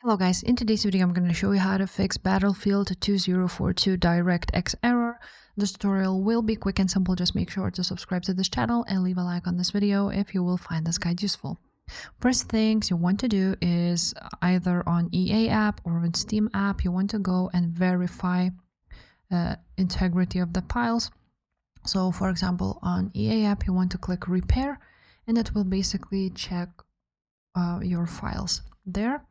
Hello guys, in today's video I'm going to show you how to fix Battlefield 2042 DirectX error. This tutorial will be quick and simple. Just make sure to subscribe to this channel and leave a like on this video if you will find this guide useful. First things you want to do is either on EA app or on Steam app, you want to go and verify integrity of the files. So for example, on EA app you want to click repair and it will basically check your files there.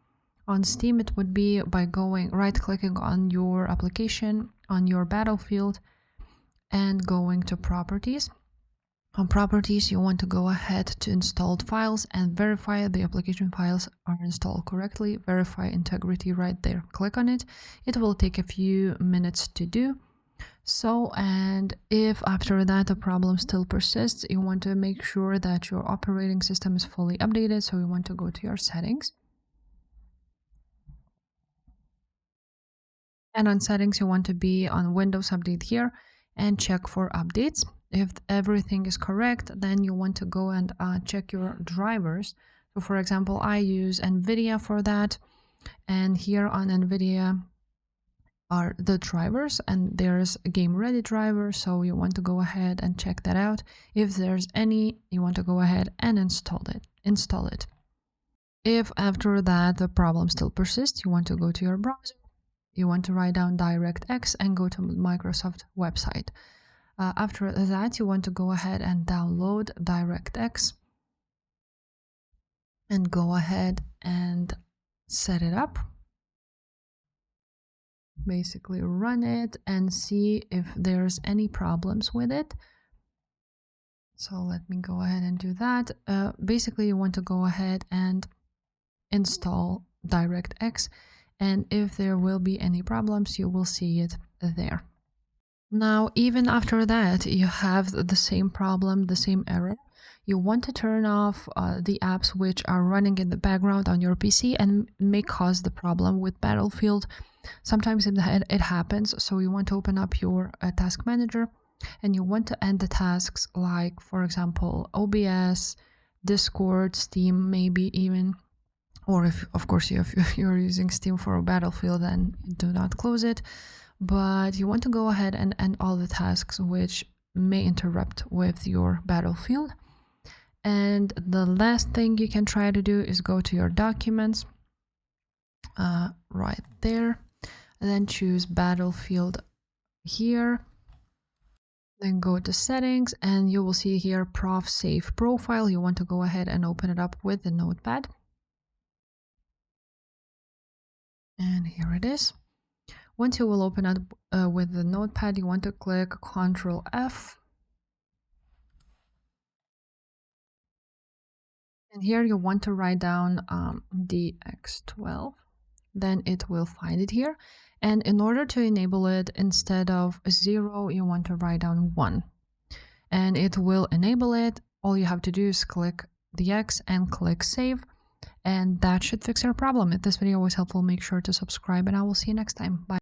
On Steam, it would be by right-clicking on your application, on your Battlefield, and going to Properties. On Properties, you want to go ahead to Installed Files and verify the application files are installed correctly. Verify integrity right there. Click on it. It will take a few minutes to do. And if after that the problem still persists, you want to make sure that your operating system is fully updated. So you want to go to your settings. And on settings, you want to be on Windows Update here and check for updates. If everything is correct, then you want to go and check your drivers. So for example, I use NVIDIA for that. And here on NVIDIA are the drivers, and there's a game ready driver. So you want to go ahead and check that out. If there's any, you want to go ahead and install it. If after that the problem still persists, you want to go to your browser. You want to write down DirectX and go to Microsoft website. After that, you want to go ahead and download DirectX and go ahead and set it up. Basically run it and see if there's any problems with it. So let me go ahead and do that. Basically, you want to go ahead and install DirectX. And if there will be any problems, you will see it there. Now, even after that, you have the same problem, the same error. You want to turn off the apps which are running in the background on your PC and may cause the problem with Battlefield. Sometimes it happens, so you want to open up your task manager and you want to end the tasks like, for example, OBS, Discord, Steam, maybe even. Or if, of course, if you're using Steam for a Battlefield, then do not close it. But you want to go ahead and end all the tasks which may interrupt with your Battlefield. And the last thing you can try to do is go to your documents, right there, and then choose Battlefield here. Then go to settings and you will see here Prof Save Profile. You want to go ahead and open it up with the notepad. And here it is. Once you will open it with the notepad, you want to click Ctrl F. And here you want to write down DX12. Then it will find it here. And in order to enable it, instead of 0, you want to write down 1. And it will enable it. All you have to do is click the X and click Save. And that should fix your problem. If this video was helpful, make sure to subscribe and I will see you next time. Bye.